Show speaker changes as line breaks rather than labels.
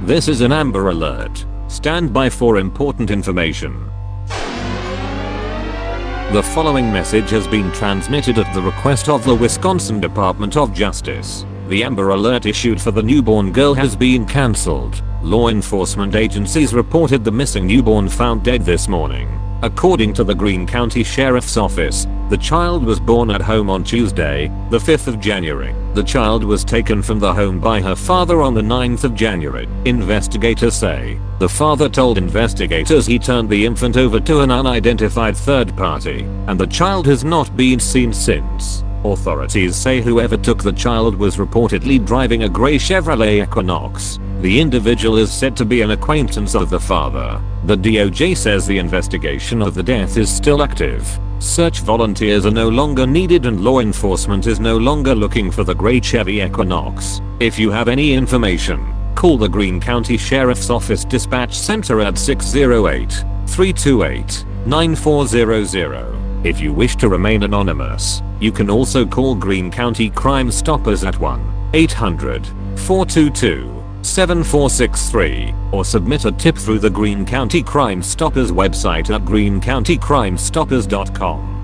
This is an Amber Alert. Stand by for important information. The following message has been transmitted at the request of the Wisconsin Department of Justice. The Amber Alert issued for the newborn girl has been cancelled. Law enforcement agencies reported the missing newborn found dead this morning. According to the Greene County Sheriff's Office, the child was born at home on Tuesday, the 5th of January. The child was taken from the home by her father on the 9th of January. Investigators say the father told investigators he turned the infant over to an unidentified third party, and the child has not been seen since. Authorities say whoever took the child was reportedly driving a gray Chevrolet Equinox. The individual is said to be an acquaintance of the father. The DOJ says the investigation of the death is still active. Search volunteers are no longer needed and law enforcement is no longer looking for the gray Chevy Equinox. If you have any information, call the Greene County Sheriff's Office Dispatch Center at 608-328-9400. If you wish to remain anonymous, you can also call Greene County Crime Stoppers at 1-800-422-7463 or submit a tip through the Greene County Crime Stoppers website at greencountycrimestoppers.com.